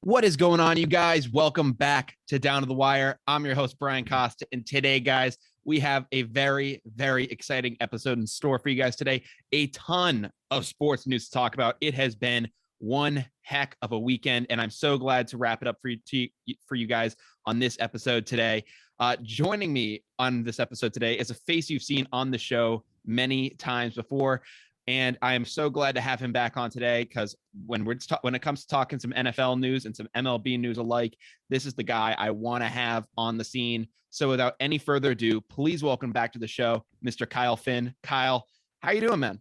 What is going on, you guys? Welcome back to Down to the Wire. I'm your host, Brian Costa. And today, guys, we have a very, very exciting episode in store for you guys today. A ton of sports news to talk about. It has been one heck of a weekend, and I'm so glad to wrap it up for you guys on this episode today. Joining me on this episode today is a face you've seen on the show many times before. And I am so glad to have him back on today because when it comes to talking some NFL news and some MLB news alike, this is the guy I want to have on the scene. So without any further ado, please welcome back to the show, Mr. Kyle Finn. Kyle, how you doing, man?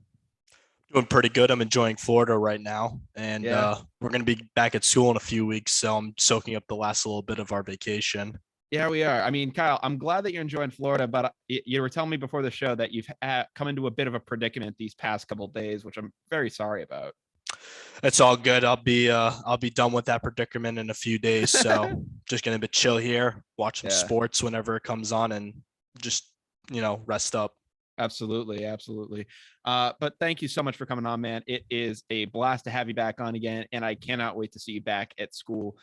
Doing pretty good. I'm enjoying Florida right now, and we're going to be back at school in a few weeks, so I'm soaking up the last little bit of our vacation. Yeah, we are. I mean, Kyle, I'm glad that you're enjoying Florida, but you were telling me before the show that you've come into a bit of a predicament these past couple of days, which I'm very sorry about. It's all good. I'll be done with that predicament in a few days. So just gonna be chill here, watch some sports whenever it comes on, and just rest up. Absolutely. But thank you so much for coming on, man. It is a blast to have you back on again, and I cannot wait to see you back at school.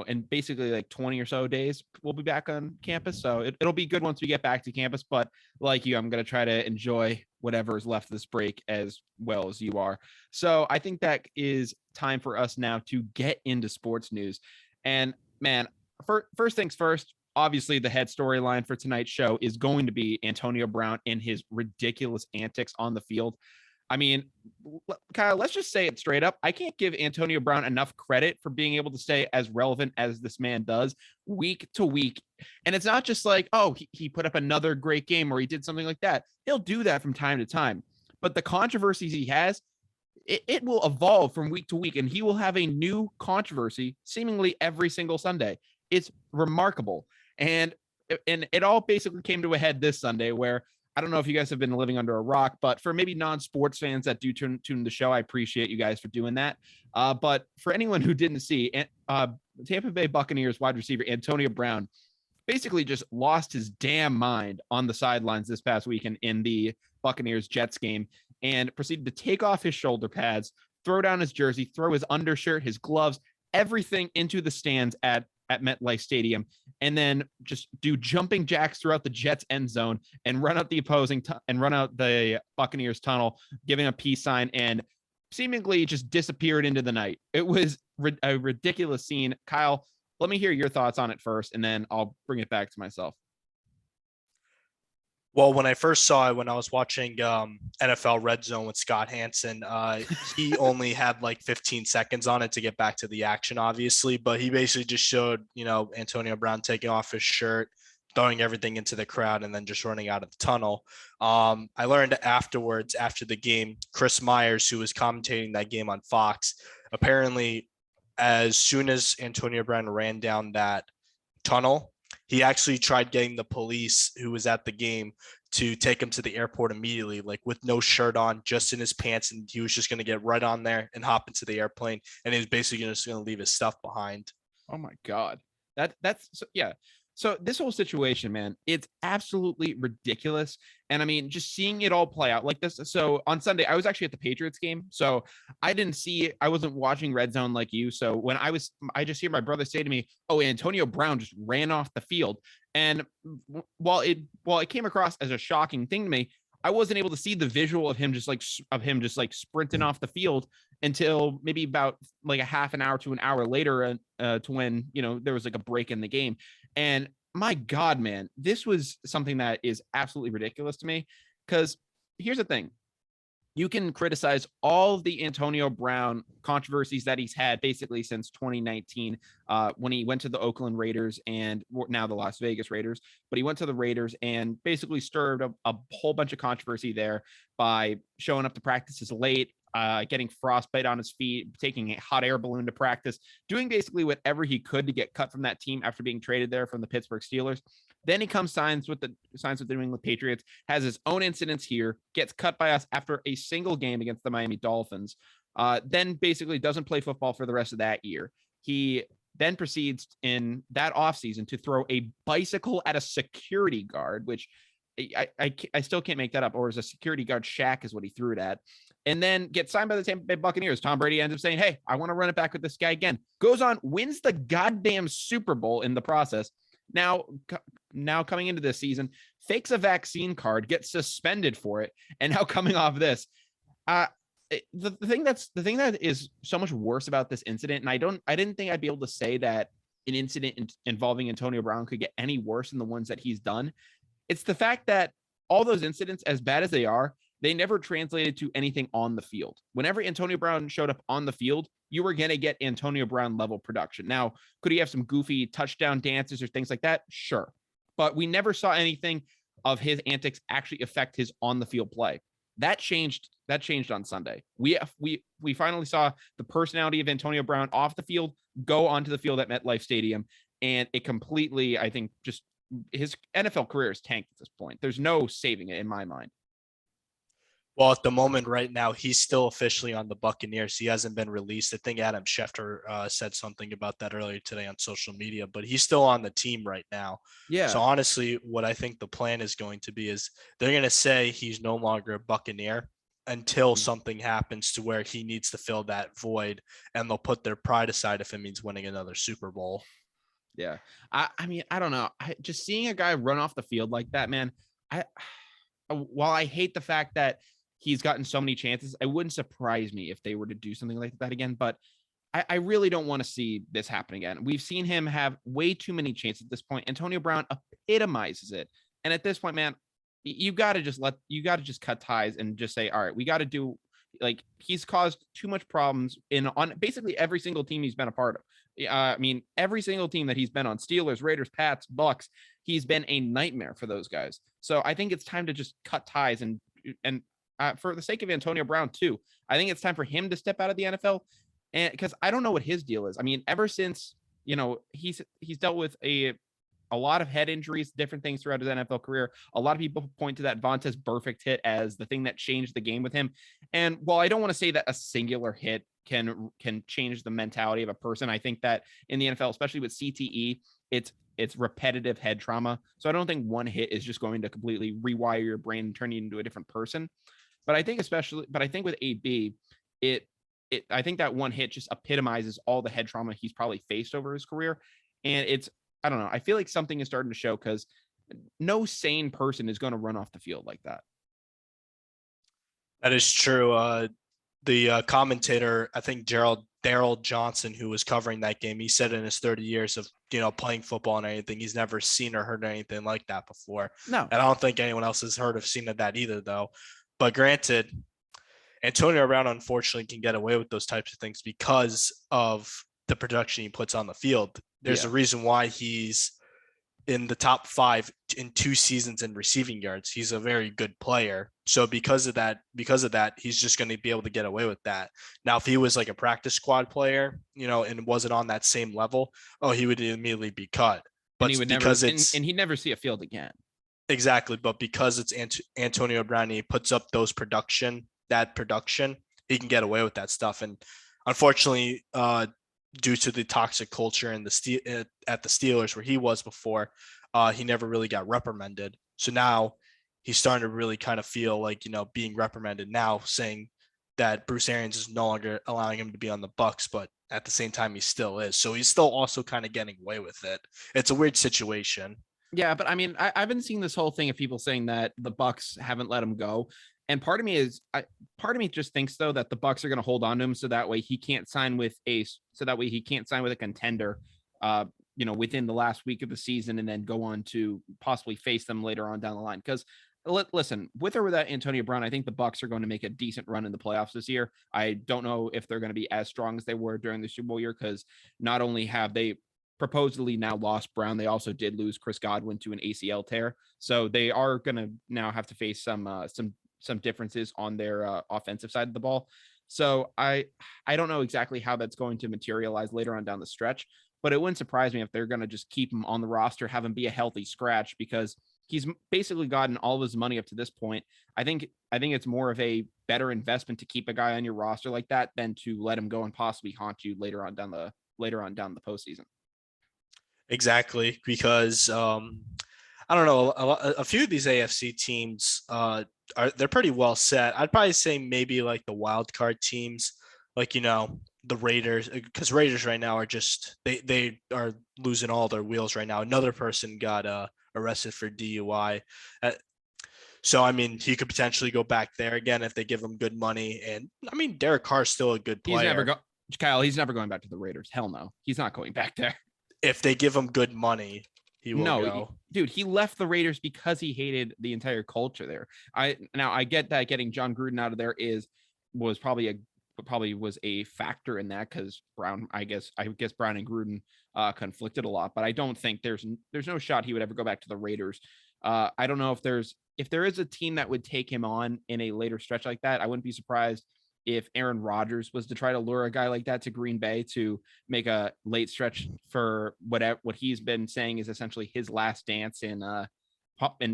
In basically like 20 or so days, we'll be back on campus. So it'll be good once we get back to campus. But like you, I'm going to try to enjoy whatever is left of this break as well as you are. So I think that is time for us now to get into sports news. And man, first things first, obviously the head storyline for tonight's show is going to be Antonio Brown and his ridiculous antics on the field. I mean, Kyle, let's just say it straight up. I can't give Antonio Brown enough credit for being able to stay as relevant as this man does week to week. And it's not just like, oh, he put up another great game or he did something like that. He'll do that from time to time. But the controversies he has, it will evolve from week to week, and he will have a new controversy seemingly every single Sunday. It's remarkable. And it all basically came to a head this Sunday where I don't know if you guys have been living under a rock, but for maybe non-sports fans that do tune the show, I appreciate you guys for doing that. But for anyone who didn't see, Tampa Bay Buccaneers wide receiver Antonio Brown basically just lost his damn mind on the sidelines this past weekend in the Buccaneers-Jets game and proceeded to take off his shoulder pads, throw down his jersey, throw his undershirt, his gloves, everything into the stands at MetLife Stadium, and then just do jumping jacks throughout the Jets end zone and run out the run out the Buccaneers tunnel, giving a peace sign, and seemingly just disappeared into the night. It was a ridiculous scene. Kyle, let me hear your thoughts on it first, and then I'll bring it back to myself. Well, when I first saw it, when I was watching NFL Red Zone with Scott Hansen, he only had like 15 seconds on it to get back to the action, obviously. But he basically just showed, Antonio Brown taking off his shirt, throwing everything into the crowd, and then just running out of the tunnel. I learned afterwards, after the game, Chris Myers, who was commentating that game on Fox, apparently as soon as Antonio Brown ran down that tunnel, he actually tried getting the police who was at the game to take him to the airport immediately, like with no shirt on, just in his pants. And he was just going to get right on there and hop into the airplane. And he was basically just going to leave his stuff behind. Oh my God. That's yeah. So this whole situation, man, it's absolutely ridiculous. And I mean, just seeing it all play out like this. So on Sunday, I was actually at the Patriots game. So I wasn't watching Red Zone like you. So when I just hear my brother say to me, oh, Antonio Brown just ran off the field. And while it came across as a shocking thing to me, I wasn't able to see the visual of him just like sprinting off the field until maybe about like a half an hour to an hour later to when, there was like a break in the game. And my God, man, this was something that is absolutely ridiculous to me, because here's the thing. You can criticize all of the Antonio Brown controversies that he's had basically since 2019, when he went to the Oakland Raiders and now the Las Vegas Raiders. But he went to the Raiders and basically stirred a whole bunch of controversy there by showing up to practices late, getting frostbite on his feet, taking a hot air balloon to practice, doing basically whatever he could to get cut from that team after being traded there from the Pittsburgh Steelers. Then he signs with the New England Patriots, has his own incidents here, gets cut by us after a single game against the Miami Dolphins, then basically doesn't play football for the rest of that year. He then proceeds in that offseason to throw a bicycle at a security guard, which I still can't make that up, or is a security guard shack is what he threw it at. and then gets signed by the Tampa Bay Buccaneers. Tom Brady ends up saying, hey, I want to run it back with this guy again. Goes on, wins the goddamn Super Bowl in the process. Now coming into this season, fakes a vaccine card, gets suspended for it, and now coming off this. The thing that is so much worse about this incident, and I didn't think I'd be able to say that an incident involving Antonio Brown could get any worse than the ones that he's done. It's the fact that all those incidents, as bad as they are, they never translated to anything on the field. Whenever Antonio Brown showed up on the field, you were going to get Antonio Brown level production. Now, could he have some goofy touchdown dances or things like that? Sure. But we never saw anything of his antics actually affect his on the field play. That changed on Sunday. We finally saw the personality of Antonio Brown off the field go onto the field at MetLife Stadium, and it completely, I think, just his NFL career is tanked at this point. There's no saving it in my mind. Well, at the moment right now, he's still officially on the Buccaneers. He hasn't been released. I think Adam Schefter said something about that earlier today on social media, but he's still on the team right now. Yeah. So honestly, what I think the plan is going to be is they're going to say he's no longer a Buccaneer until something happens to where he needs to fill that void, and they'll put their pride aside if it means winning another Super Bowl. Yeah. I mean, I don't know. Just seeing a guy run off the field like that, man, while I hate the fact that he's gotten so many chances, it wouldn't surprise me if they were to do something like that again. But I really don't want to see this happen again. We've seen him have way too many chances at this point. Antonio Brown epitomizes it. And at this point, man, you got to just cut ties and just say, all right, we got to do, like, he's caused too much problems on basically every single team he's been a part of. I mean, every single team that he's been on, Steelers, Raiders, Pats, Bucks, he's been a nightmare for those guys. So I think it's time to just cut ties and for the sake of Antonio Brown too, I think it's time for him to step out of the NFL, and because I don't know what his deal is. I mean, ever since, he's dealt with a lot of head injuries, different things throughout his NFL career. A lot of people point to that Vontaze Burfict hit as the thing that changed the game with him. And while I don't want to say that a singular hit can change the mentality of a person, I think that in the NFL, especially with CTE, it's repetitive head trauma. So I don't think one hit is just going to completely rewire your brain and turn you into a different person. But I think with AB, I think that one hit just epitomizes all the head trauma he's probably faced over his career. And I don't know. I feel like something is starting to show, because no sane person is going to run off the field like that. That is true. The commentator, I think Daryl Johnson, who was covering that game, he said in his 30 years of playing football and anything, he's never seen or heard anything like that before. No, and I don't think anyone else has heard of seen that either, though. But granted, Antonio Brown unfortunately can get away with those types of things because of the production he puts on the field. There's a reason why he's in the top 5 in 2 seasons in receiving yards. He's a very good player. So because of that, he's just going to be able to get away with that. Now, if he was like a practice squad player, and wasn't on that same level, he would immediately be cut. But and he'd never see a field again. Exactly. But because it's Antonio Brown, he puts up that production, he can get away with that stuff. And unfortunately, due to the toxic culture and at the Steelers where he was before, he never really got reprimanded. So now he's starting to really kind of feel like, being reprimanded now, saying that Bruce Arians is no longer allowing him to be on the Bucs, but at the same time, he still is. So he's still also kind of getting away with it. It's a weird situation. Yeah, but I mean, I've been seeing this whole thing of people saying that the Bucs haven't let him go. And part of me just thinks, though, that the Bucs are going to hold on to him so that way he can't sign with a contender, within the last week of the season, and then go on to possibly face them later on down the line. Because listen, with or without Antonio Brown, I think the Bucs are going to make a decent run in the playoffs this year. I don't know if they're going to be as strong as they were during the Super Bowl year, because not only have they supposedly now lost Brown, they also did lose Chris Godwin to an ACL tear. So they are going to now have to face some differences on their offensive side of the ball. So I don't know exactly how that's going to materialize later on down the stretch, but it wouldn't surprise me if they're going to just keep him on the roster, have him be a healthy scratch, because he's basically gotten all of his money up to this point. I think it's more of a better investment to keep a guy on your roster like that than to let him go and possibly haunt you later on down the postseason. Exactly, because I I don't know. A few of these AFC teams they're pretty well set. I'd probably say maybe like the wild card teams, like the Raiders, because Raiders right now are just they are losing all their wheels right now. Another person got arrested for DUI. So I mean, he could potentially go back there again if they give him good money. And I mean, Derek Carr's still a good player. Kyle, he's never going back to the Raiders. Hell no, he's not going back there. If they give him good money, he will go. Dude, he left the Raiders because he hated the entire culture there. I get that getting John Gruden out of there was probably a factor in that, because Brown, I guess Brown and Gruden conflicted a lot, but I don't think there's no shot he would ever go back to the Raiders. I don't know if there is a team that would take him on in a later stretch like that. I wouldn't be surprised if Aaron Rodgers was to try to lure a guy like that to Green Bay to make a late stretch for what he's been saying is essentially his last dance in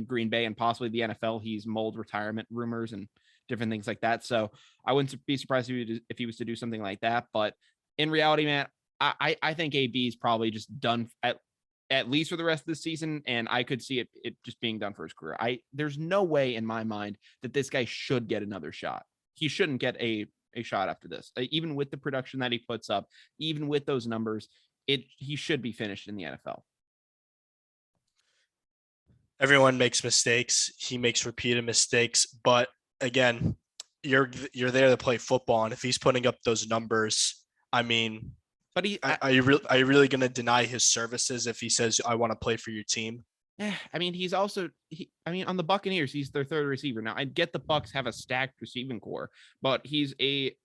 Green Bay and possibly the NFL. He's mulled retirement rumors and different things like that. So I wouldn't be surprised if he was to do something like that. But in reality, man, I think AB is probably just done at least for the rest of the season, and I could see it just being done for his career. There's no way in my mind that this guy should get another shot. He shouldn't get a shot after this, even with the production that he puts up, even with those numbers. He should be finished in the NFL. Everyone makes mistakes. He makes repeated mistakes, but again, you're there to play football, and if he's putting up those numbers, I mean, but are you really going to deny his services if he says, "I want to play for your team"? I mean, he's also, on the Buccaneers, he's their third receiver. Now, I get the Bucs have a stacked receiving core, but he's a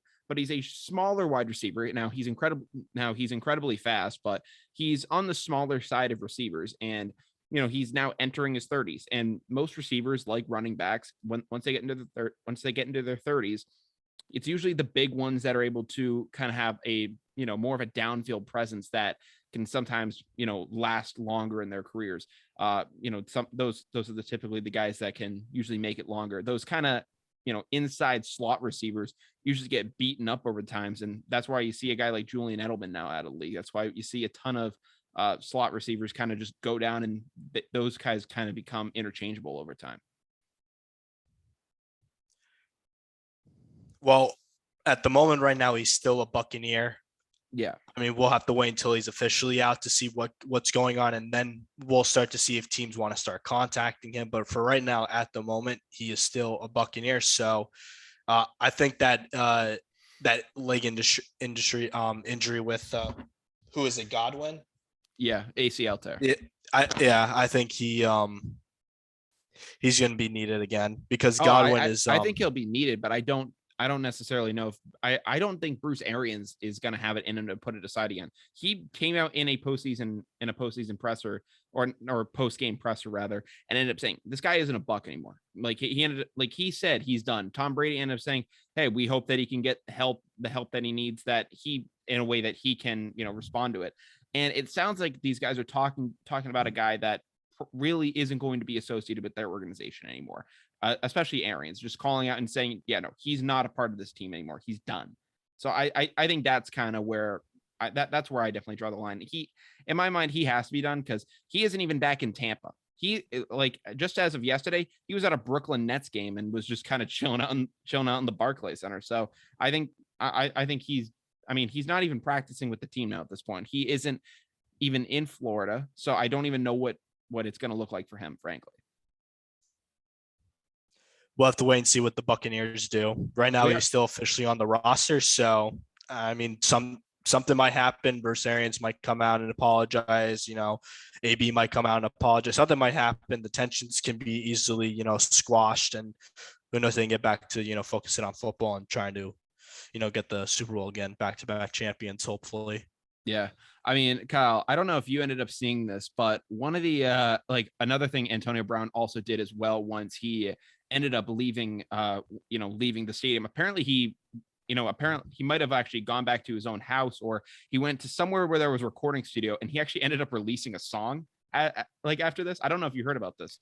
smaller wide receiver. Now, he's incredibly fast, but he's on the smaller side of receivers. And, he's now entering his 30s. And most receivers, like running backs, once they get into their 30s, it's usually the big ones that are able to kind of have a, more of a downfield presence that can sometimes, last longer in their careers. Those are typically the guys that can usually make it longer. Those kind of, inside slot receivers usually get beaten up over times. And that's why you see a guy like Julian Edelman now out of the league. That's why you see a ton of slot receivers kind of just go down, and those guys kind of become interchangeable over time. Well, at the moment right now, he's still a Buccaneer. Yeah. I mean, we'll have to wait until he's officially out to see what's going on, and then we'll start to see if teams want to start contacting him. But for right now, at the moment, he is still a Buccaneer. So I think that that leg injury with who is it, Godwin? Yeah, ACL tear. I think he's going to be needed again, because Godwin is. I think he'll be needed, but I don't necessarily know if I don't think Bruce Arians is going to have it in him to put it aside again. He came out in a postseason presser or post-game presser rather, and ended up saying this guy isn't a Buck anymore. Like he said he's done. Tom Brady ended up saying, "Hey, we hope that he can get the help that he needs, that he in a way that he can respond to it." And it sounds like these guys are talking about a guy that really isn't going to be associated with their organization anymore. Especially Arians, just calling out and saying, yeah, no, he's not a part of this team anymore. He's done. So I think that's kind of where that's where I definitely draw the line. In my mind, he has to be done, because he isn't even back in Tampa. He, like, just as of yesterday, he was at a Brooklyn Nets game and was just kind of chilling out in the Barclays Center. So I think he's not even practicing with the team now at this point. He isn't even in Florida. So I don't even know what it's going to look like for him, frankly. We'll have to wait and see what the Buccaneers do. Right now, he's still officially on the roster. So, I mean, something might happen. Bruce Arians might come out and apologize. AB might come out and apologize. Something might happen. The tensions can be easily, squashed. And who knows, they can get back to, focusing on football and trying to, get the Super Bowl again, back-to-back champions, hopefully. Yeah. I mean, Kyle, I don't know if you ended up seeing this, but one of the another thing Antonio Brown also did as well once he ended up leaving the stadium. Apparently he might have actually gone back to his own house, or he went to somewhere where there was a recording studio, and he actually ended up releasing a song after this. I don't know if you heard about this.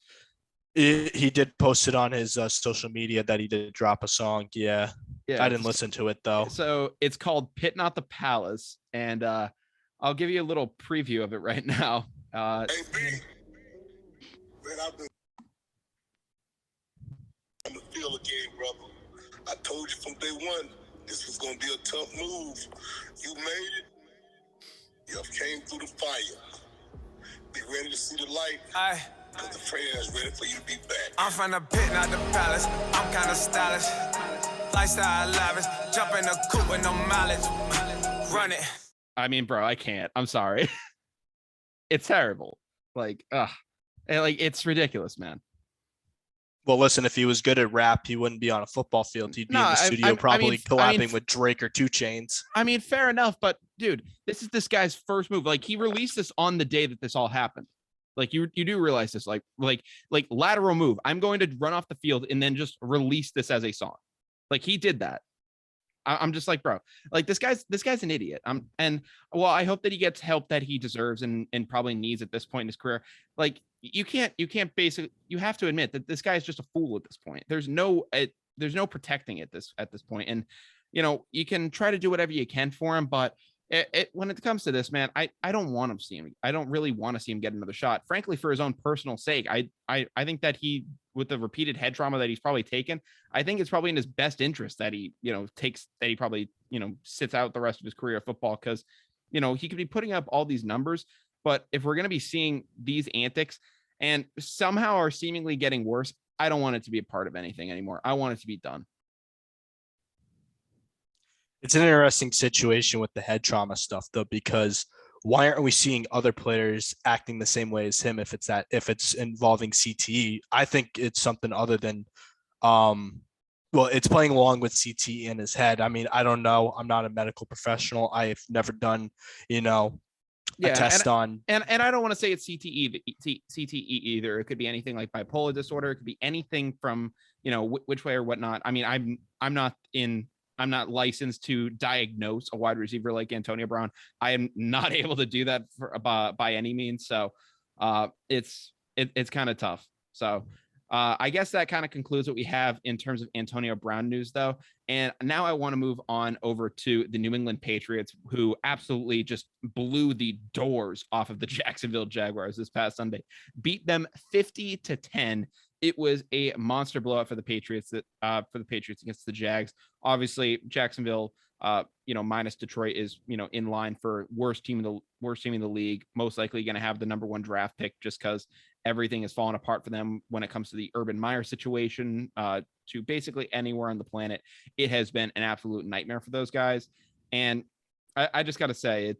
He did post it on his social media that he did drop a song. Yeah. I didn't listen to it though. So it's called Pit Not the Palace, and I'll give you a little preview of it right now. I've been on the field again, brother. I told you from day one, this was going to be a tough move. You made it. You came through the fire. Be ready to see the light. Because the fans ready for you to be back. I'm from the pit, not the palace. I'm kind of stylish. Lifestyle lavish. Jump in the coupe with no mileage. Run it. I mean, bro, I can't. I'm sorry. It's terrible. Like, it's ridiculous, man. Well, listen, if he was good at rap, he wouldn't be on a football field. He'd be in the studio probably collabing with Drake or 2 Chainz. I mean, fair enough, but dude, this is this guy's first move. Like, he released this on the day that this all happened. Like, you do realize this, like lateral move. I'm going to run off the field and then just release this as a song. Like, he did that. I'm just like, bro, like this guy's an idiot. I hope that he gets help that he deserves and probably needs at this point in his career. Like, you can't basically, you have to admit that this guy is just a fool at this point. There's no protecting it at this point. And, you can try to do whatever you can for him, but when it comes to this, man, I don't want to see him. I don't really want to see him get another shot. Frankly, for his own personal sake, I think that he, with the repeated head trauma that he's probably taken, I think it's probably in his best interest that he, he probably, sits out the rest of his career of football because, he could be putting up all these numbers. But if we're going to be seeing these antics and somehow are seemingly getting worse, I don't want it to be a part of anything anymore. I want it to be done. It's an interesting situation with the head trauma stuff, though, because why aren't we seeing other players acting the same way as him if it's involving CTE? I think it's something other than, it's playing along with CTE in his head. I mean, I don't know. I'm not a medical professional. I've never done, a test on. And I don't want to say it's CTE either. It could be anything like bipolar disorder. It could be anything from, which way or whatnot. I mean, I'm not licensed to diagnose a wide receiver like Antonio Brown. I am not able to do that by any means. So it's kind of tough. So I guess that kind of concludes what we have in terms of Antonio Brown news, though. And now I want to move on over to the New England Patriots, who absolutely just blew the doors off of the Jacksonville Jaguars this past Sunday, beat them 50-10. It was a monster blowout for the Patriots against the Jags. Obviously, Jacksonville, minus Detroit is, in line for worst team in the league, most likely going to have the number 1 draft pick just because everything has fallen apart for them when it comes to the Urban Meyer situation, to basically anywhere on the planet. It has been an absolute nightmare for those guys. And I just got to say,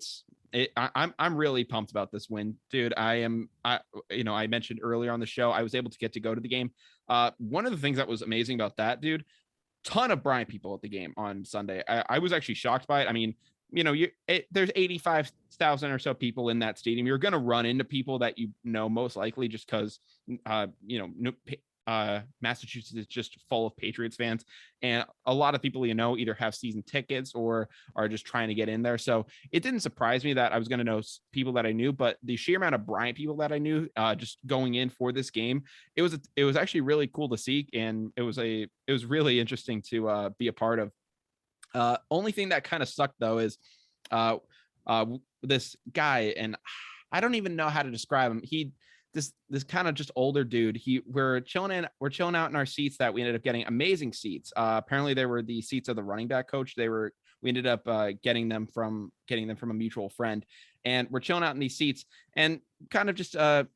I'm really pumped about this win, dude. I mentioned earlier on the show, I was able to go to the game. One of the things that was amazing about that, dude, ton of Bryant people at the game on Sunday. I was actually shocked by it. I mean, there's 85,000 or so people in that stadium. You're going to run into people that most likely just because, Massachusetts is just full of Patriots fans, and a lot of people either have season tickets or are just trying to get in there. So it didn't surprise me that I was going to know people that I knew, but the sheer amount of Bryant people that I knew just going in for this game, it was actually really cool to see, and it was really interesting to be a part of. Only thing that kind of sucked though is this guy, and I don't even know how to describe him. This kind of just older dude. We're chilling out in our seats that we ended up getting amazing seats. Apparently they were the seats of the running back coach. We ended up getting them from a mutual friend, and we're chilling out in these seats, and kind of just a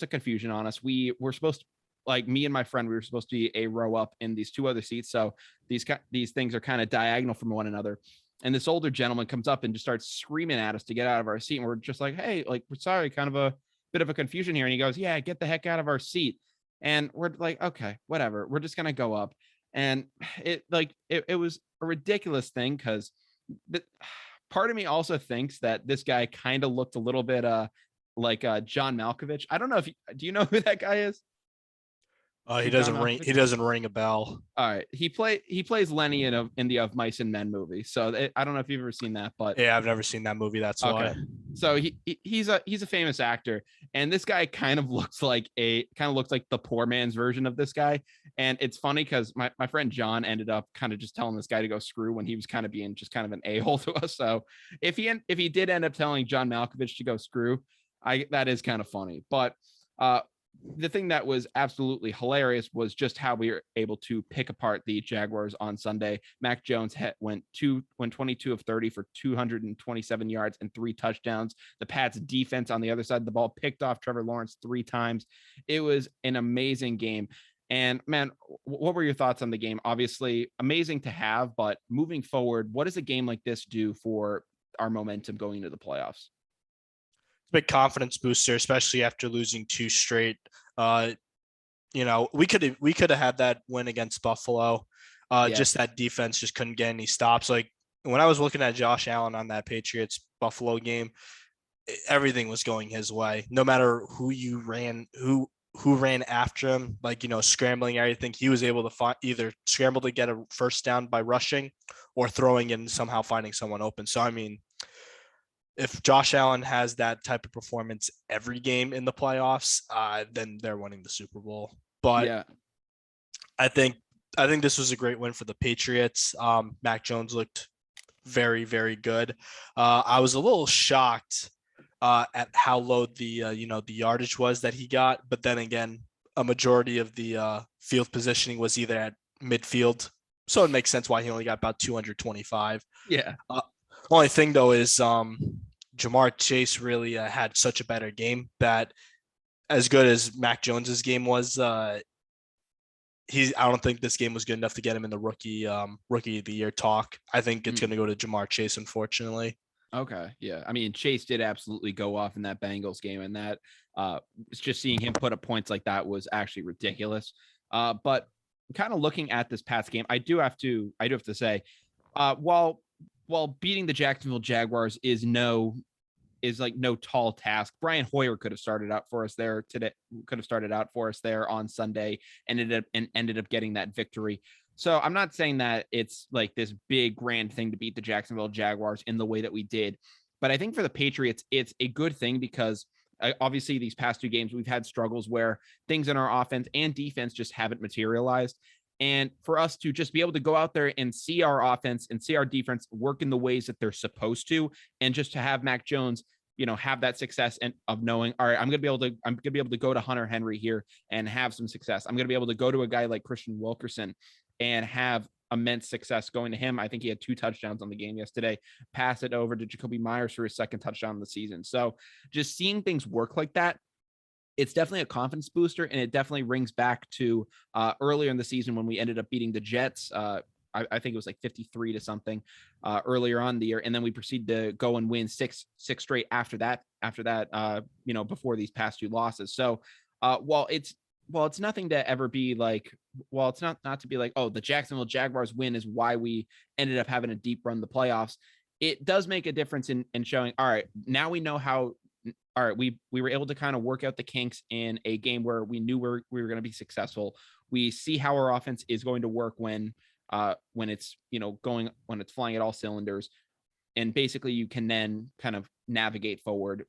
confusion on us. We were supposed to, like, me and my friend, we were supposed to be a row up in these 2 other seats. So these things are kind of diagonal from one another. And this older gentleman comes up and just starts screaming at us to get out of our seat. And we're just like, hey, like, we're sorry, kind of a bit of a confusion here. And he goes, yeah, get the heck out of our seat. And we're like, okay, whatever. We're just going to go up. And it was a ridiculous thing because part of me also thinks that this guy kind of looked a little bit like John Malkovich. I don't know do you know who that guy is? He doesn't ring a bell. All right, he plays Lenny in the Of Mice and Men movie. So I don't know if you've ever seen that, but yeah, I've never seen that movie. That's okay. Why. So he's a famous actor, and this guy kind of looks like the poor man's version of this guy. And it's funny because my friend John ended up kind of just telling this guy to go screw when he was kind of being just kind of an a-hole to us. So if he did end up telling John Malkovich to go screw, that is kind of funny. But the thing that was absolutely hilarious was just how we were able to pick apart the Jaguars on Sunday. Mac Jones went 22 of 30 for 227 yards and 3 touchdowns. The Pats defense on the other side of the ball picked off Trevor Lawrence 3 times. It was an amazing game. And man, what were your thoughts on the game? Obviously amazing to have, but moving forward, what does a game like this do for our momentum going into the playoffs? It's a big confidence booster, especially after losing 2 straight. We could have had that win against Buffalo. Just that defense just couldn't get any stops. Like when I was looking at Josh Allen on that Patriots Buffalo game, everything was going his way. No matter who you ran, who ran after him, scrambling everything, he was able to either scramble to get a first down by rushing or throwing and somehow finding someone open. So, I mean, if Josh Allen has that type of performance every game in the playoffs, then they're winning the Super Bowl. But yeah. I think this was a great win for the Patriots. Mac Jones looked very, very good. I was a little shocked at how low the yardage was that he got, but then again, a majority of the field positioning was either at midfield, so it makes sense why he only got about 225. Yeah. Only thing though is Jamar Chase really had such a better game that, as good as Mac Jones's game was, I don't think this game was good enough to get him in the rookie of the year talk. I think it's going to go to Jamar Chase, unfortunately. Okay. Yeah. I mean, Chase did absolutely go off in that Bengals game, and that just seeing him put up points like that was actually ridiculous. But kind of looking at this Pats game, I do have to say, while beating the Jacksonville Jaguars is no tall task. Brian Hoyer could have started out for us there today, on Sunday, and ended up getting that victory. So I'm not saying that it's like this big grand thing to beat the Jacksonville Jaguars in the way that we did, but I think for the Patriots, it's a good thing because obviously these past 2 games, we've had struggles where things in our offense and defense just haven't materialized. And for us to just be able to go out there and see our offense and see our defense work in the ways that they're supposed to, and just to have Mac Jones, have that success and of knowing, all right, I'm going to be able to go to Hunter Henry here and have some success. I'm going to be able to go to a guy like Christian Wilkerson and have immense success going to him. I think he had 2 touchdowns on the game yesterday, pass it over to Jacoby Myers for his 2nd touchdown of the season. So just seeing things work like that, it's definitely a confidence booster, and it definitely rings back to earlier in the season when we ended up beating the Jets. I think it was like 53 to something earlier on the year. And then we proceeded to go and win six straight after that, before these past 2 losses. So while it's nothing to ever be like, it's not to be like, oh, the Jacksonville Jaguars win is why we ended up having a deep run in the playoffs. It does make a difference in showing, all right, now we know how, all right, we were able to kind of work out the kinks in a game where we knew we were going to be successful. We see how our offense is going to work when it's, when it's flying at all cylinders. And basically you can then kind of navigate forward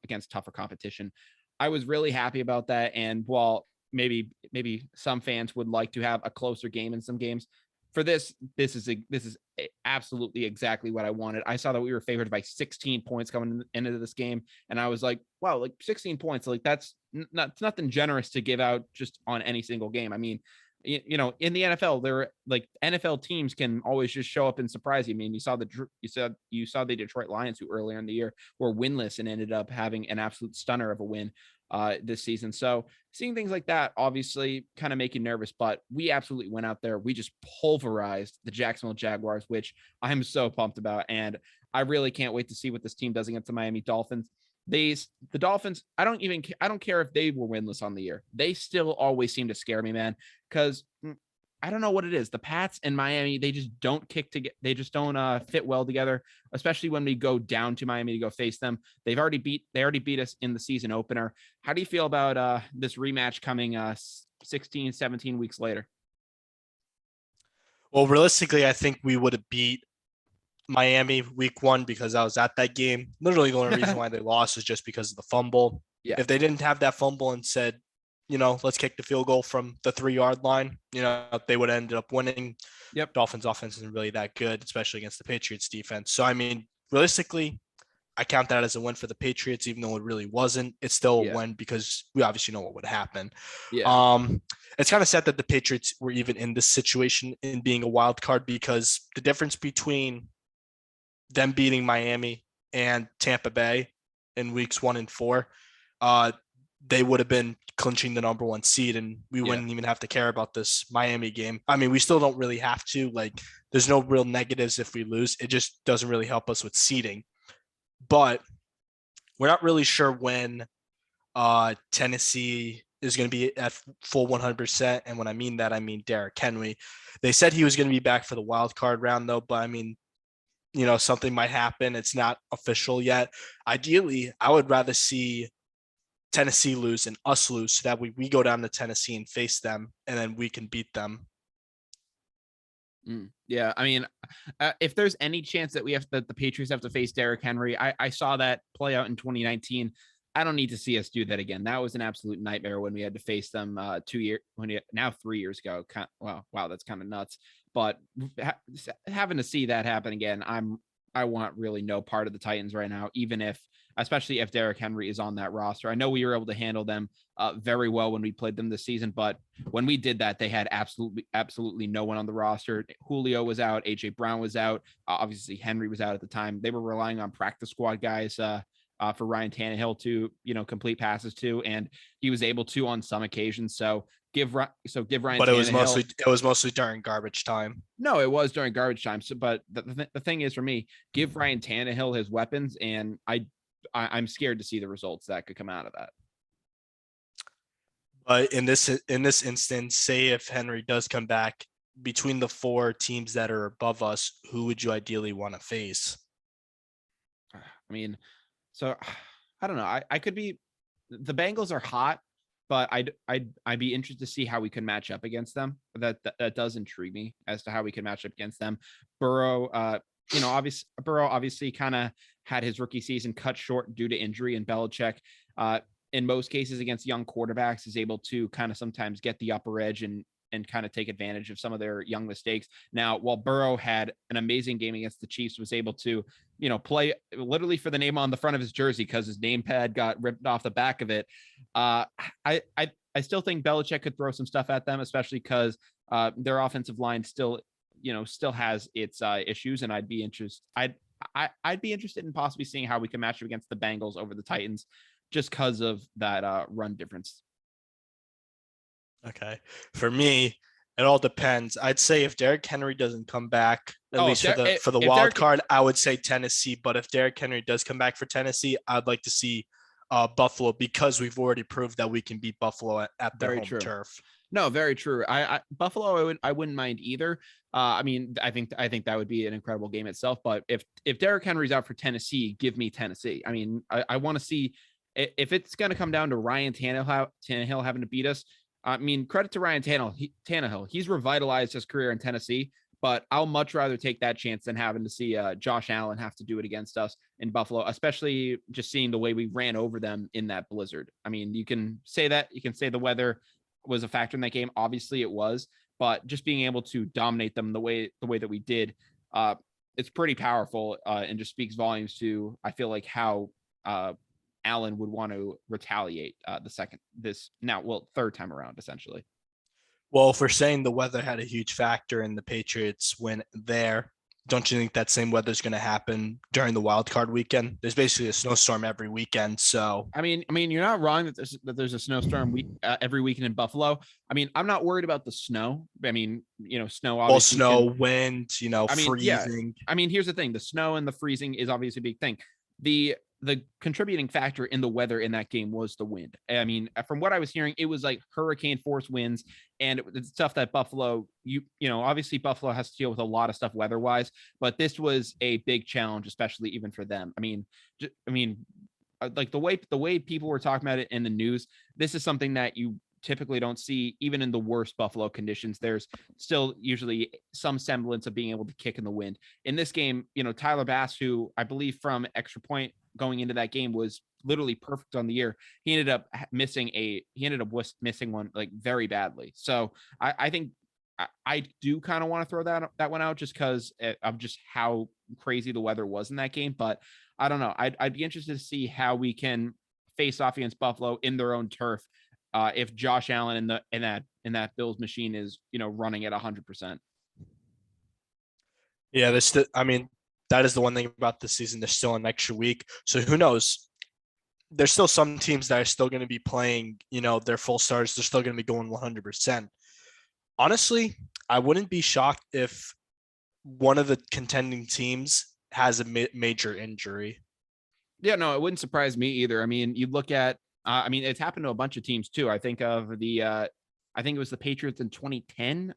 against tougher competition. I was really happy about that. And while maybe some fans would like to have a closer game in some games, for this is absolutely exactly what I wanted. I saw that we were favored by 16 points coming into this game, and I was like, wow, like 16 points, like that's nothing generous to give out just on any single game. I mean, in the NFL, there like NFL teams can always just show up and surprise you. I mean, you saw the Detroit Lions, who earlier in the year were winless and ended up having an absolute stunner of a win this season. So seeing things like that obviously kind of make you nervous, but we absolutely went out there. We just pulverized the Jacksonville Jaguars, which I'm so pumped about. And I really can't wait to see what this team does against the Miami Dolphins. The Dolphins, I don't care if they were winless on the year. They still always seem to scare me, man, because I don't know what it is. The Pats and Miami, they just don't they just don't fit well together, especially when we go down to Miami to go face them. They already beat us in the season opener. How do you feel about this rematch coming 16, 17 weeks later? Well, realistically, I think we would have beat Miami week 1 because I was at that game. Literally the only reason why they lost is just because of the fumble. Yeah. If they didn't have that fumble and said, let's kick the field goal from the 3-yard line, they would have ended up winning. Yep. Dolphins offense isn't really that good, especially against the Patriots defense. So, I mean, realistically, I count that as a win for the Patriots, even though it really wasn't. It's still a win because we obviously know what would happen. Yeah. It's kind of sad that the Patriots were even in this situation in being a wild card, because the difference between them beating Miami and Tampa Bay in weeks 1 and 4, they would have been clinching the number 1 seed, and we wouldn't even have to care about this Miami game. I mean, we still don't really have to. Like, there's no real negatives if we lose. It just doesn't really help us with seeding. But we're not really sure when Tennessee is going to be at full 100%. And when I mean that, I mean Derrick Henry. They said he was going to be back for the wild card round, though. But I mean, something might happen. It's not official yet. Ideally, I would rather see Tennessee lose and us lose, so that we go down to Tennessee and face them, and then we can beat them. Yeah, I mean, if there's any chance that the Patriots have to face Derrick Henry, I saw that play out in 2019. I don't need to see us do that again. That was an absolute nightmare when we had to face them 3 years ago. Wow, that's kind of nuts. But having to see that happen again, I want really no part of the Titans right now, especially if Derrick Henry is on that roster. I know we were able to handle them very well when we played them this season, but when we did that, they had absolutely no one on the roster. Julio was out. AJ Brown was out. Obviously Henry was out at the time. They were relying on practice squad guys for Ryan Tannehill to, complete passes to, and he was able to on some occasions. So give Ryan. But it was mostly during garbage time. No, it was during garbage time. So, but the thing is, for me, give Ryan Tannehill his weapons, and I'm scared to see the results that could come out of that. But in this instance, say if Henry does come back, between the 4 teams that are above us, who would you ideally want to face? I mean, so I don't know. I could be. The Bengals are hot, but I'd be interested to see how we can match up against them. That does intrigue me as to how we can match up against them. Burrow, Burrow obviously kind of had his rookie season cut short due to injury, and Belichick, in most cases against young quarterbacks, is able to kind of sometimes get the upper edge and kind of take advantage of some of their young mistakes. Now, while Burrow had an amazing game against the Chiefs, was able to, play literally for the name on the front of his jersey because his name pad got ripped off the back of it. I still think Belichick could throw some stuff at them, especially because their offensive line still has its issues, and I'd be interested in possibly seeing how we can match up against the Bengals over the Titans, just because of that run difference. Okay. For me, it all depends. I'd say if Derrick Henry doesn't come back, at least for the wild card, I would say Tennessee. But if Derrick Henry does come back for Tennessee, I'd like to see Buffalo, because we've already proved that we can beat Buffalo at their home turf. No, very true. Buffalo, I wouldn't mind either. I mean, I think that would be an incredible game itself. But if Derrick Henry's out for Tennessee, give me Tennessee. I mean, I want to see if it's going to come down to Ryan Tannehill having to beat us. I mean, credit to Ryan Tannehill. He's revitalized his career in Tennessee, but I'll much rather take that chance than having to see Josh Allen have to do it against us in Buffalo, especially just seeing the way we ran over them in that blizzard. I mean, you can say the weather was a factor in that game. Obviously it was, but just being able to dominate them the way that we did, it's pretty powerful and just speaks volumes to, I feel like, how Allen would want to retaliate third time around, essentially. Well, if we're saying the weather had a huge factor in the Patriots win there, don't you think that same weather is going to happen during the wild card weekend? There's basically a snowstorm every weekend. So I mean, you're not wrong that there's a snowstorm every weekend in Buffalo. I mean, I'm not worried about the snow. I mean, snow, obviously. Well, snow, wind, freezing. Yeah. I mean, here's the thing: the snow and the freezing is obviously a big thing. The contributing factor in the weather in that game was the wind. I mean, from what I was hearing, it was like hurricane force winds, and it's stuff that Buffalo, obviously Buffalo has to deal with a lot of stuff weather-wise, but this was a big challenge, especially even for them. I mean, like the way people were talking about it in the news, this is something that you typically don't see even in the worst Buffalo conditions. There's still usually some semblance of being able to kick in the wind. In this game, Tyler Bass, who I believe from extra point going into that game was literally perfect on the year, he ended up missing one like very badly. So I think I do kind of want to throw that one out just because of just how crazy the weather was in that game. But I don't know. I'd be interested to see how we can face off against Buffalo in their own turf if Josh Allen in that Bills machine is running at 100%. Yeah, I mean, that is the one thing about this season. There's still an extra week, so who knows? There's still some teams that are still going to be playing, their full stars. They're still going to be going 100%. Honestly, I wouldn't be shocked if one of the contending teams has a major injury. Yeah, no, it wouldn't surprise me either. I mean, you look at, it's happened to a bunch of teams too. I think of I think it was the Patriots in 2010.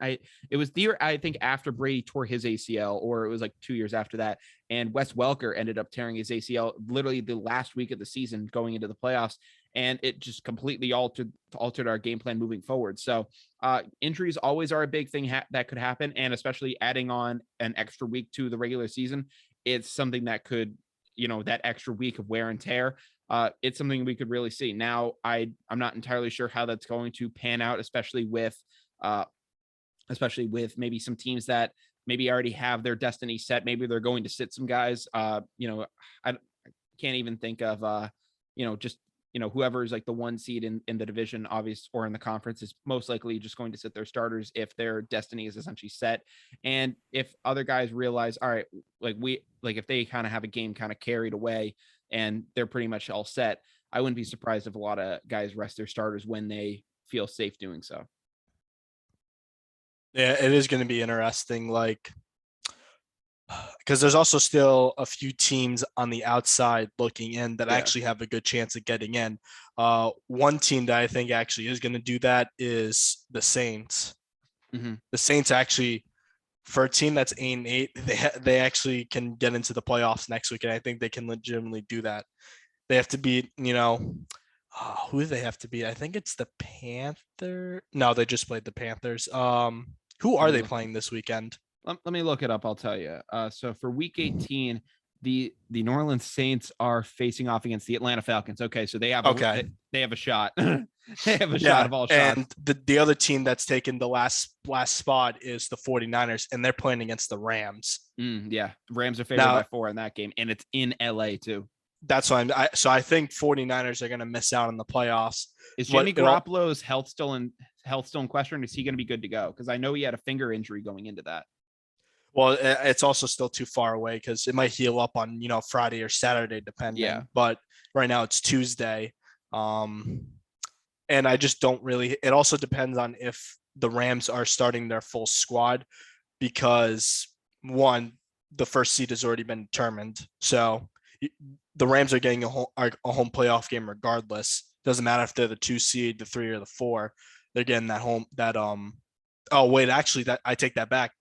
It was the year, I think, after Brady tore his ACL, or it was like 2 years after that. And Wes Welker ended up tearing his ACL literally the last week of the season going into the playoffs. And it just completely altered our game plan moving forward. So injuries always are a big thing that could happen. And especially adding on an extra week to the regular season, it's something that could, that extra week of wear and tear. It's something we could really see. Now, I'm not entirely sure how that's going to pan out, especially with maybe some teams that maybe already have their destiny set. Maybe they're going to sit some guys. I can't even think of just whoever is like the one seed in the division, obvious, or in the conference is most likely just going to sit their starters if their destiny is essentially set. And if other guys realize, all right, if they kind of have a game kind of carried away and they're pretty much all set, I wouldn't be surprised if a lot of guys rest their starters when they feel safe doing so. Yeah, it is going to be interesting. Because there's also still a few teams on the outside looking in that actually have a good chance of getting in. One team that I think actually is going to do that is the Saints. Mm-hmm. The Saints actually, for a team that's 8-8, they actually can get into the playoffs next week, and I think they can legitimately do that. They have to beat, who do they have to beat? I think it's the Panther. No, they just played the Panthers. Who are they playing this weekend? Let me look it up. I'll tell you. So for week 18, the New Orleans Saints are facing off against the Atlanta Falcons. Okay, so they have they have a shot. They have a shot of all shots. And the other team that's taken the last spot is the 49ers, and they're playing against the Rams. Yeah, Rams are favored by 4 in that game, and it's in LA too. That's why I think 49ers are going to miss out on the playoffs. Is Jimmy Garoppolo's health still in question? Is he going to be good to go? Because I know he had a finger injury going into that. Well, it's also still too far away because it might heal up on, Friday or Saturday, depending. Yeah. But right now it's Tuesday. And I just don't really – it also depends on if the Rams are starting their full squad because, one, the first seed has already been determined. So the Rams are getting a home playoff game regardless. Doesn't matter if they're the 2 seed, the 3, or the 4. They're getting that home – I take that back.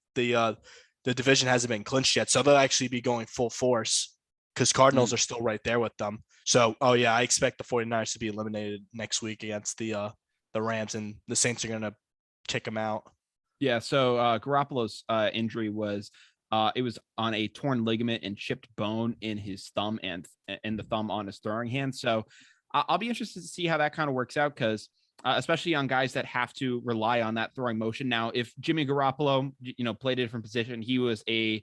The division hasn't been clinched yet, so they'll actually be going full force because Cardinals are still right there with them. So, I expect the 49ers to be eliminated next week against the Rams, and the Saints are going to kick them out. Yeah, so Garoppolo's injury was it was on a torn ligament and chipped bone in his thumb and the thumb on his throwing hand. So I'll be interested to see how that kind of works out because especially on guys that have to rely on that throwing motion. Now, if Jimmy Garoppolo, played a different position, he was a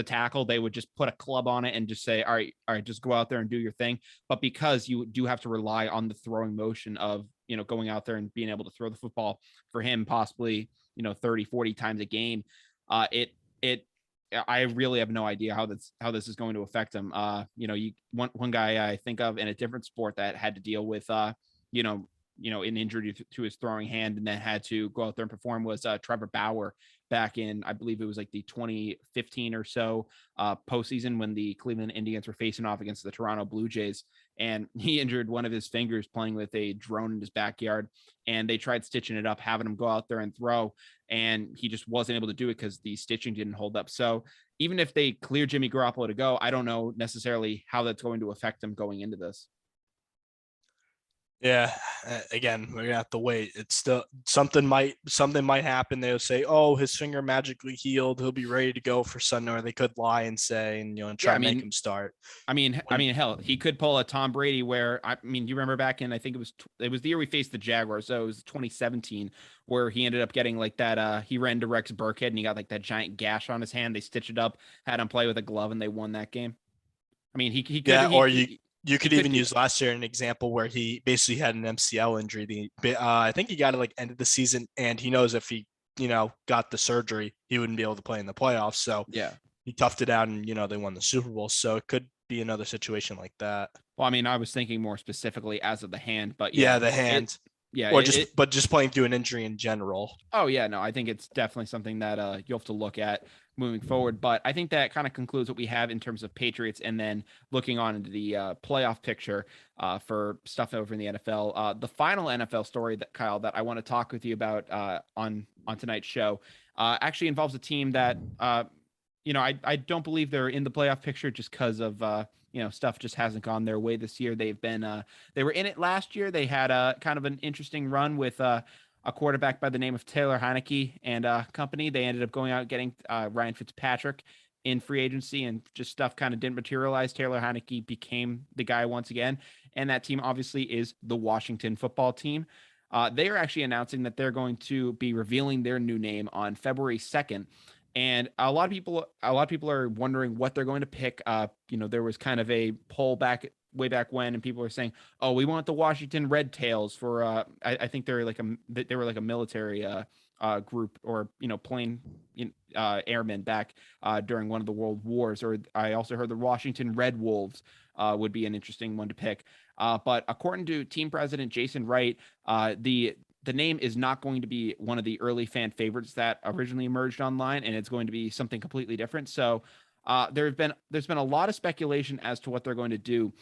tackle, they would just put a club on it and just say, all right, just go out there and do your thing. But because you do have to rely on the throwing motion of, going out there and being able to throw the football for him, possibly, 30, 40 times a game, I really have no idea how this is going to affect him. One guy I think of in a different sport that had to deal with, an injury to his throwing hand and then had to go out there and perform was Trevor Bauer back in, I believe it was like the 2015 or so postseason when the Cleveland Indians were facing off against the Toronto Blue Jays. And he injured one of his fingers playing with a drone in his backyard. And they tried stitching it up, having him go out there and throw. And he just wasn't able to do it because the stitching didn't hold up. So even if they clear Jimmy Garoppolo to go, I don't know necessarily how that's going to affect him going into this. Yeah, again, we're gonna have to wait. It's still something might happen. They'll say, "Oh, his finger magically healed. He'll be ready to go for Sunday." Or they could lie and say, and try Yeah, I to make mean, him start. hell, he could pull a Tom Brady where you remember back in I think it was the year we faced the Jaguars, so it was 2017 where he ended up getting like that. He ran to Rex Burkhead and he got like that giant gash on his hand. They stitched it up, had him play with a glove, and they won that game. I mean, he could Yeah, or you he could could even do use that. last year an example where he basically had an MCL injury. I think he got it like end of the season, and he knows if he got the surgery, he wouldn't be able to play in the playoffs. So Yeah. he toughed it out, and they won the Super Bowl. So it could be another situation like that. Well, I mean, I was thinking more specifically as of the hand, but Yeah, yeah, the hand, yeah, or just playing through an injury in general. oh yeah, no, I think it's definitely something that you'll have to look at moving forward. But I think that kind of concludes what we have in terms of Patriots, and then looking on into the playoff picture for stuff over in the NFL. The final NFL story that Kyle that I want to talk with you about on tonight's show actually involves a team that I don't believe they're in the playoff picture just because of stuff just hasn't gone their way this year. They were in it last year. They had a kind of an interesting run with a quarterback by the name of Taylor Heineke and company. They ended up going out and getting Ryan Fitzpatrick in free agency, and just stuff kind of didn't materialize. Taylor Heineke became the guy once again, and that team obviously is the Washington football team. They are actually announcing that they're going to be revealing their new name on February 2nd. And a lot of people are wondering what they're going to pick. There was kind of a poll way back when, and people were saying, "Oh, we want the Washington Red Tails for." I think they were like a military group, or plane airmen back during one of the world wars. Or I also heard the Washington Red Wolves would be an interesting one to pick. But according to team president Jason Wright, the name is not going to be one of the early fan favorites that originally emerged online, and it's going to be something completely different. So there's been a lot of speculation as to what they're going to do,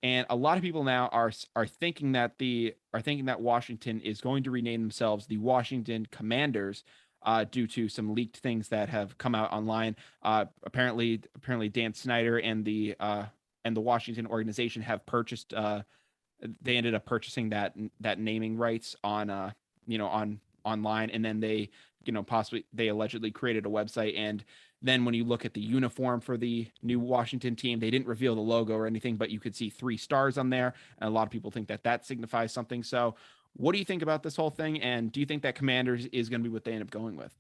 and a lot of people now are thinking that Washington is going to rename themselves the Washington Commanders. Due to some leaked things that have come out online, apparently Dan Snyder and the Washington organization have purchased they ended up purchasing that naming rights on online, and then they possibly they allegedly created a website. And then when you look at the uniform for the new Washington team, they didn't reveal the logo or anything, but you could see 3 stars on there, and a lot of people think that signifies something. So what do you think about this whole thing, and do you think that Commanders is going to be what they end up going with?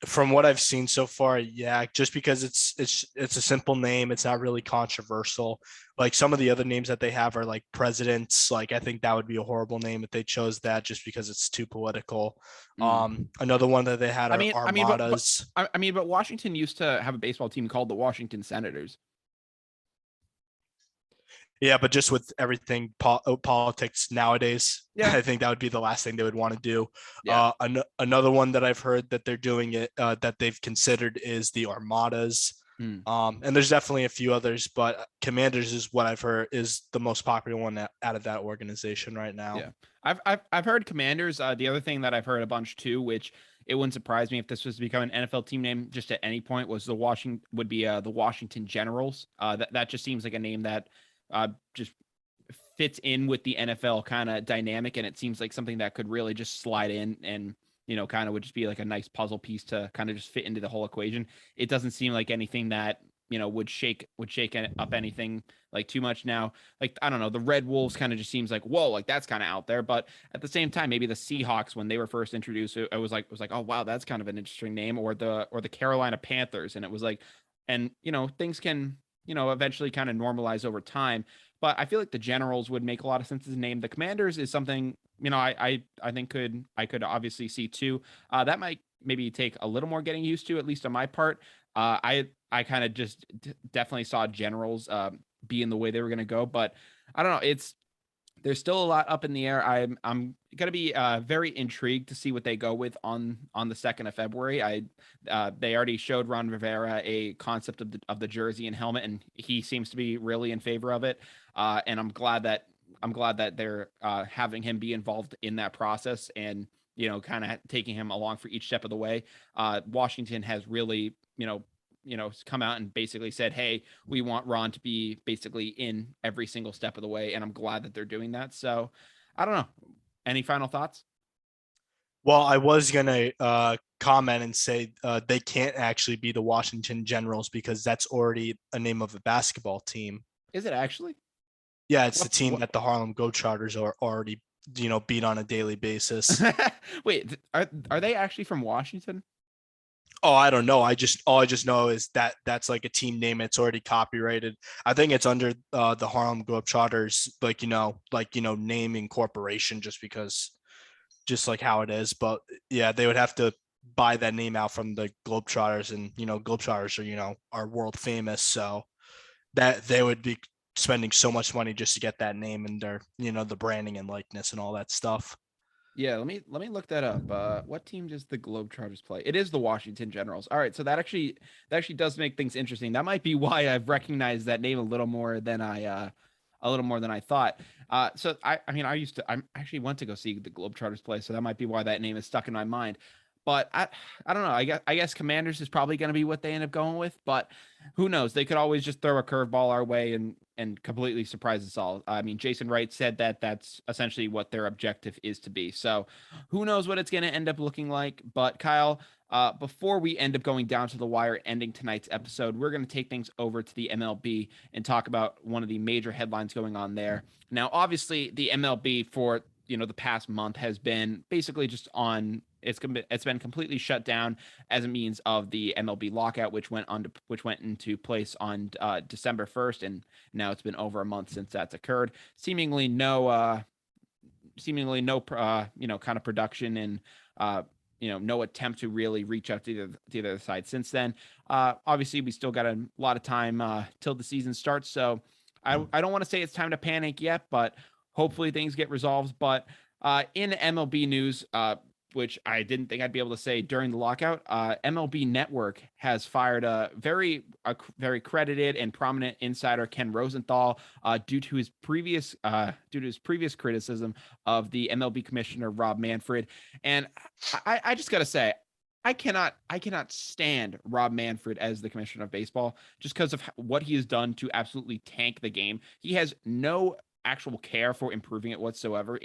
From what I've seen so far, yeah, just because it's a simple name, it's not really controversial. Like some of the other names that they have are like presidents. Like I think that would be a horrible name if they chose that, just because it's too political. Another one that they had are armadas. But Washington used to have a baseball team called the Washington Senators. Yeah, but just with everything politics nowadays, yeah, I think that would be the last thing they would want to do. Yeah. Another one that I've heard that they're doing it, that they've considered, is the Armadas. And there's definitely a few others, but Commanders is what I've heard is the most popular one out of that organization right now. Yeah, I've heard Commanders. The other thing that I've heard a bunch too, which it wouldn't surprise me if this was to become an NFL team name just at any point, was the Washington Generals. That just seems like a name that just fits in with the NFL kind of dynamic, and it seems like something that could really just slide in and kind of would just be like a nice puzzle piece to kind of just fit into the whole equation. It doesn't seem like anything that would shake up anything like too much. Now, like, I don't know, the Red Wolves kind of just seems like, whoa, like that's kind of out there. But at the same time, maybe the Seahawks, when they were first introduced, it was like, oh wow, that's kind of an interesting name. Or the Carolina Panthers, and it was like, and things can eventually kind of normalize over time. But I feel like the Generals would make a lot of sense as a name. The Commanders is something, I think I could obviously see too. That might maybe take a little more getting used to, at least on my part. I kind of just definitely saw Generals being the way they were going to go, but I don't know. There's still a lot up in the air. I'm gonna be very intrigued to see what they go with on the 2nd of February. They already showed Ron Rivera a concept of the jersey and helmet, and he seems to be really in favor of it. And I'm glad that they're having him be involved in that process, and kind of taking him along for each step of the way. Washington has really come out and basically said, hey, we want Ron to be basically in every single step of the way. And I'm glad that they're doing that. So I don't know. Any final thoughts? Well, I was gonna comment and say they can't actually be the Washington Generals because that's already a name of a basketball team. Is it actually? Yeah, it's the team that the Harlem Globetrotters are already, beat on a daily basis. Wait, are they actually from Washington? Oh, I don't know. All I just know is that that's like a team name. It's already copyrighted. I think it's under the Harlem Globetrotters, name incorporation, just like how it is. But yeah, they would have to buy that name out from the Globetrotters, and Globetrotters are world famous, so that they would be spending so much money just to get that name and their the branding and likeness and all that stuff. Yeah, let me look that up. What team does the Globetrotters play? It is the Washington Generals. All right, so that actually does make things interesting. That might be why I've recognized that name a little more than I thought. So I actually went to go see the Globetrotters play, so that might be why that name is stuck in my mind. But I don't know. I guess Commanders is probably going to be what they end up going with, but who knows? They could always just throw a curveball our way and completely surprise us all. I mean, Jason Wright said that that's essentially what their objective is to be. So who knows what it's going to end up looking like? But Kyle, before we end up going down to the wire, ending tonight's episode, we're going to take things over to the MLB and talk about one of the major headlines going on there. Now, obviously, the MLB for the past month has been basically just on. It's been completely shut down as a means of the MLB lockout, which went into place on December 1st, and now it's been over a month since that's occurred. Seemingly no kind of production and no attempt to really reach out to the other side since then. Obviously, we still got a lot of time till the season starts, so I don't want to say it's time to panic yet, but hopefully things get resolved. But in MLB news, which I didn't think I'd be able to say during the lockout, MLB Network has fired a very credited and prominent insider, Ken Rosenthal, due to his previous criticism of the MLB commissioner Rob Manfred. And I just gotta say, I cannot stand Rob Manfred as the commissioner of baseball just because of what he has done to absolutely tank the game. He has no actual care for improving it whatsoever.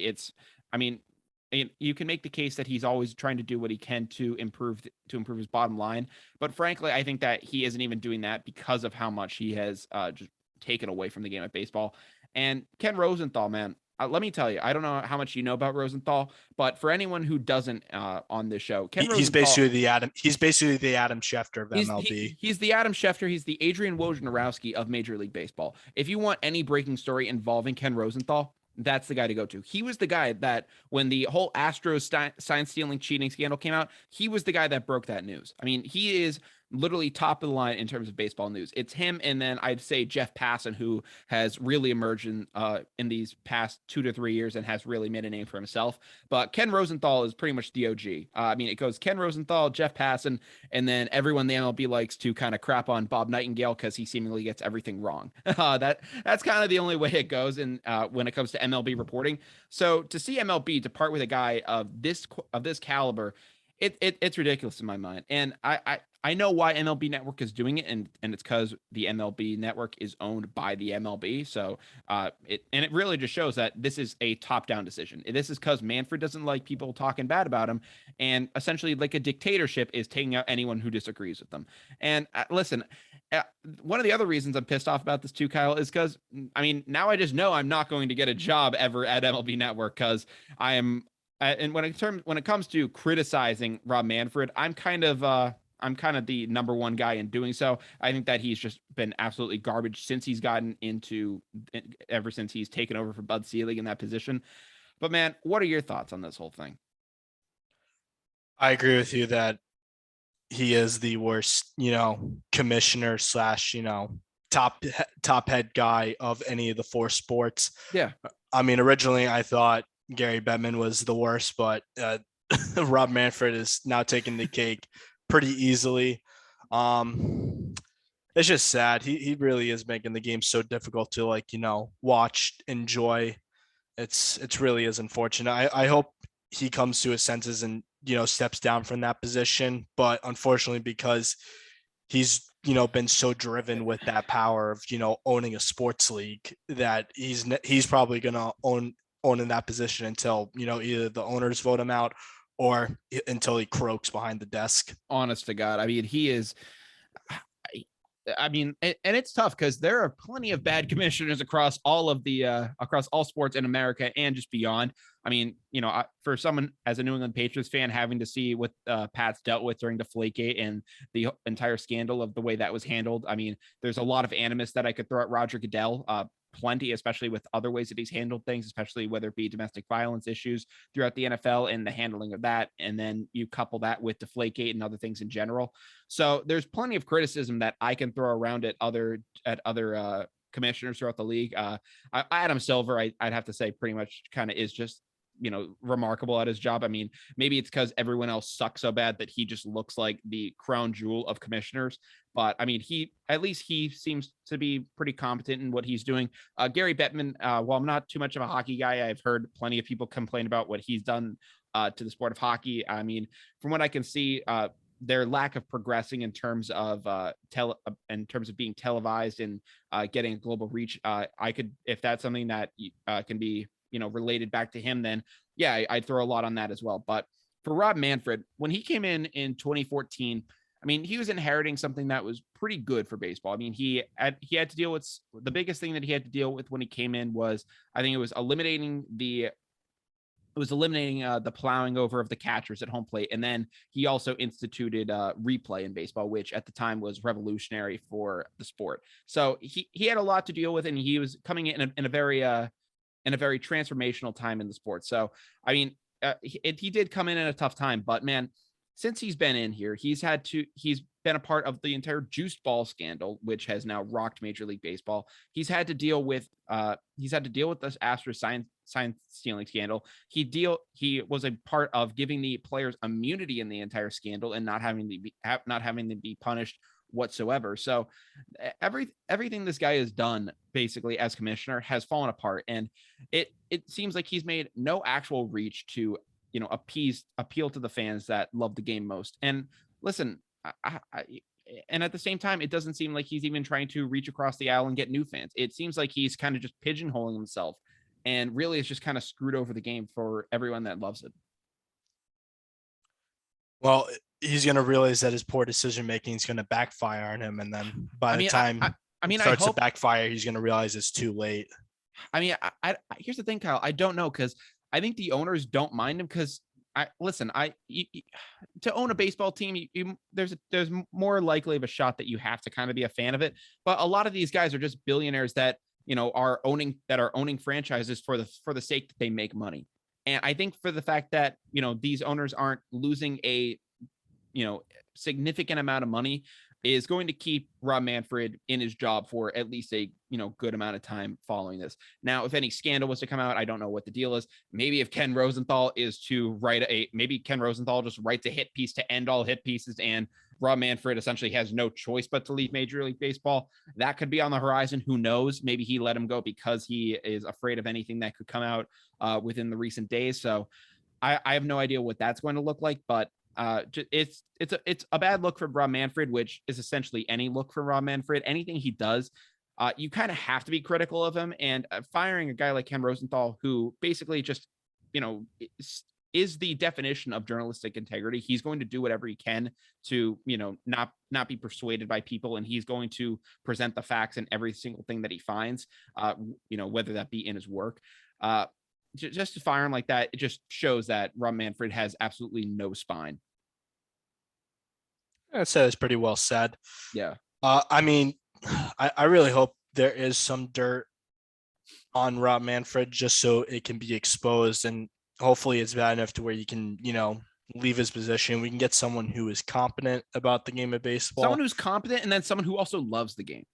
You can make the case that he's always trying to do what he can to improve his bottom line, but frankly, I think that he isn't even doing that because of how much he has just taken away from the game of baseball. And Ken Rosenthal, man, let me tell you, I don't know how much you know about Rosenthal, but for anyone who doesn't on this show, He's basically the Adam Schefter of MLB. He's the Adam Schefter. He's the Adrian Wojnarowski of Major League Baseball. If you want any breaking story involving Ken Rosenthal, that's the guy to go to. He was the guy that when the whole Astros sign stealing cheating scandal came out, he was the guy that broke that news. I mean, he is literally top of the line in terms of baseball news. It's him, and then I'd say Jeff Passan, who has really emerged in these past 2 to 3 years and has really made a name for himself. But Ken Rosenthal is pretty much the OG. It goes Ken Rosenthal, Jeff Passan, and then everyone the MLB likes to kind of crap on Bob Nightingale because he seemingly gets everything wrong. That's kind of the only way it goes in when it comes to MLB reporting. So to see MLB depart with a guy of this caliber, it's ridiculous in my mind. And I know why MLB Network is doing it, and it's because the MLB Network is owned by the MLB. So it really just shows that this is a top-down decision. This is because Manfred doesn't like people talking bad about him, and essentially like a dictatorship is taking out anyone who disagrees with them. And listen, one of the other reasons I'm pissed off about this too, Kyle, is because now I just know I'm not going to get a job ever at MLB Network because I am. And when it comes to criticizing Rob Manfred, I'm kind of the number one guy in doing so. I think that he's just been absolutely garbage ever since he's taken over for Bud Selig in that position. But man, what are your thoughts on this whole thing? I agree with you that he is the worst, commissioner / top head guy of any of the 4 sports. Yeah. Originally I thought Gary Bettman was the worst, but Rob Manfred is now taking the cake pretty easily. It's just sad. He really is making the game so difficult to watch, enjoy. It's really is unfortunate. I hope he comes to his senses and steps down from that position, but unfortunately, because he's been so driven with that power of, owning a sports league that he's probably going to own in that position until, either the owners vote him out or until he croaks behind the desk. Honest to God. I mean, he is, and it's tough because there are plenty of bad commissioners across all of the across all sports in America and just beyond. I mean, for someone as a New England Patriots fan, having to see what Pat's dealt with during Deflategate and the entire scandal of the way that was handled. I mean, there's a lot of animus that I could throw at Roger Goodell. Plenty, especially with other ways that he's handled things, especially whether it be domestic violence issues throughout the NFL and the handling of that. And then you couple that with Deflategate and other things in general. So there's plenty of criticism that I can throw around at other commissioners throughout the league. Adam Silver, I'd have to say pretty much kind of is just, remarkable at his job. I mean, maybe it's because everyone else sucks so bad that he just looks like the crown jewel of commissioners. But I mean, he seems to be pretty competent in what he's doing. Gary Bettman, while I'm not too much of a hockey guy, I've heard plenty of people complain about what he's done to the sport of hockey. I mean, from what I can see, their lack of progressing in terms of being televised and getting a global reach. If that's something that can be related back to him, then yeah, I'd throw a lot on that as well. But for Rob Manfred, when he came in 2014, I mean, he was inheriting something that was pretty good for baseball. I mean, he had to deal with the biggest thing that he had to deal with when he came in was, I think it was eliminating the plowing over of the catchers at home plate. And then he also instituted replay in baseball, which at the time was revolutionary for the sport. So he had a lot to deal with, and he was coming in a very transformational time in the sport. So, I mean, he did come in at a tough time, but man, since he's been in here, he's been a part of the entire juiced ball scandal, which has now rocked Major League Baseball. He's had to deal with this Astros sign stealing scandal. He was a part of giving the players immunity in the entire scandal and not having them be punished whatsoever. So everything this guy has done basically as commissioner has fallen apart, and it seems like he's made no actual reach to appeal to the fans that love the game most. And listen, and at the same time, it doesn't seem like he's even trying to reach across the aisle and get new fans. It seems like he's kind of just pigeonholing himself, and really it's just kind of screwed over the game for everyone that loves it. Well, he's going to realize that his poor decision making is going to backfire on him, and then by the time it starts to backfire, he's going to realize it's too late. I mean, here's the thing, Kyle. I don't know, because I think the owners don't mind him, because to own a baseball team, there's more likely of a shot that you have to kind of be a fan of it. But a lot of these guys are just billionaires that are owning franchises for the sake that they make money. And I think for the fact that these owners aren't losing a significant amount of money is going to keep Rob Manfred in his job for at least a good amount of time following this. Now, if any scandal was to come out, I don't know what the deal is. Maybe if Ken Rosenthal just writes a hit piece to end all hit pieces, and Rob Manfred essentially has no choice but to leave Major League Baseball. That could be on the horizon. Who knows? Maybe he let him go because he is afraid of anything that could come out within the recent days. So I have no idea what that's going to look like, but it's a bad look for Rob Manfred, which is essentially any look for Rob Manfred. Anything he does, you kind of have to be critical of him. And firing a guy like Ken Rosenthal, who basically just is the definition of journalistic integrity. He's going to do whatever he can to not be persuaded by people, and he's going to present the facts in every single thing that he finds, whether that be in his work. Just to fire him like that, it just shows that Rob Manfred has absolutely no spine. I'd say that's pretty well said. Yeah. I mean, I really hope there is some dirt on Rob Manfred just so it can be exposed, and hopefully it's bad enough to where you can, leave his position. We can get someone who is competent about the game of baseball. Someone who's competent, and then someone who also loves the game.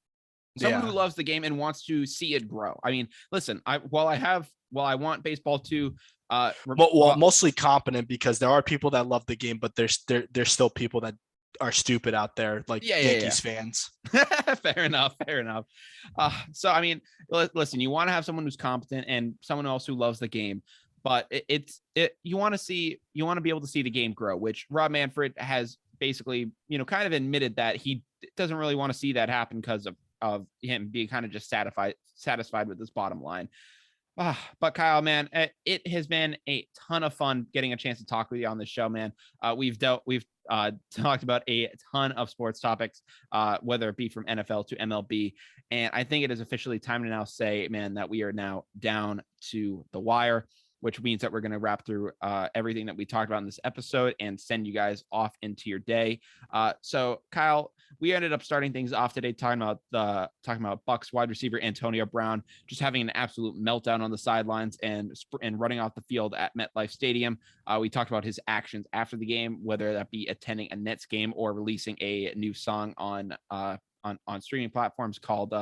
Someone who loves the game and wants to see it grow. I mean, listen, while I want baseball to mostly competent, because there are people that love the game, but there's still people that are stupid out there, like Yankees fans. Fair enough. So I mean, listen, you want to have someone who's competent and someone else who loves the game, but you want to be able to see the game grow, which Rob Manfred has basically, kind of admitted that he doesn't really want to see that happen because of him being kind of just satisfied with his bottom line. But Kyle, man, it has been a ton of fun getting a chance to talk with you on this show, man. We've talked about a ton of sports topics, whether it be from NFL to MLB. And I think it is officially time to now say, man, that we are now down to the wire, which means that we're going to wrap through everything that we talked about in this episode and send you guys off into your day. So Kyle, we ended up starting things off today talking about Bucks wide receiver Antonio Brown just having an absolute meltdown on the sidelines and running off the field at MetLife Stadium. We talked about his actions after the game, whether that be attending a Nets game or releasing a new song on streaming platforms called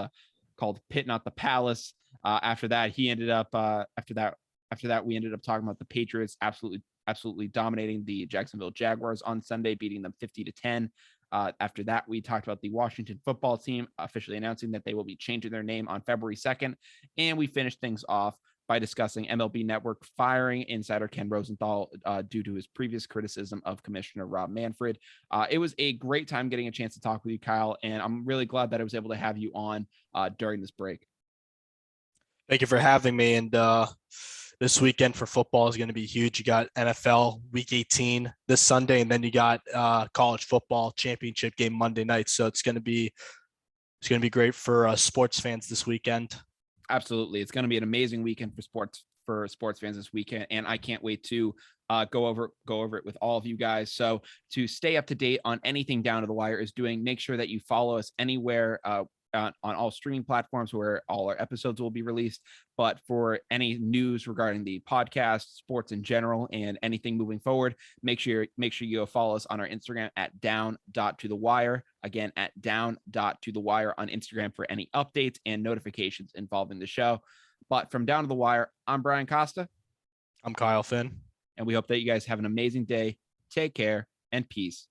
Pit Not the Palace. After that, we ended up talking about the Patriots absolutely dominating the Jacksonville Jaguars on Sunday, beating them 50-10. After that, we talked about the Washington football team officially announcing that they will be changing their name on February 2nd. And we finished things off by discussing MLB Network firing insider Ken Rosenthal due to his previous criticism of Commissioner Rob Manfred. It was a great time getting a chance to talk with you, Kyle, and I'm really glad that I was able to have you on during this break. Thank you for having me. And this weekend for football is going to be huge. You got NFL Week 18 this Sunday, and then you got college football championship game Monday night. So it's going to be great for sports fans this weekend. Absolutely, it's going to be an amazing weekend for sports fans this weekend, and I can't wait to go over it with all of you guys. So to stay up to date on anything Down to the Wire is doing, make sure that you follow us anywhere on all streaming platforms where all our episodes will be released. But for any news regarding the podcast, sports in general, and anything moving forward, make sure you go follow us on our Instagram at down.tothewire. Again, at down.tothewire on Instagram for any updates and notifications involving the show. But from Down to the Wire, I'm Brian Costa. I'm Kyle Finn. And we hope that you guys have an amazing day. Take care and peace.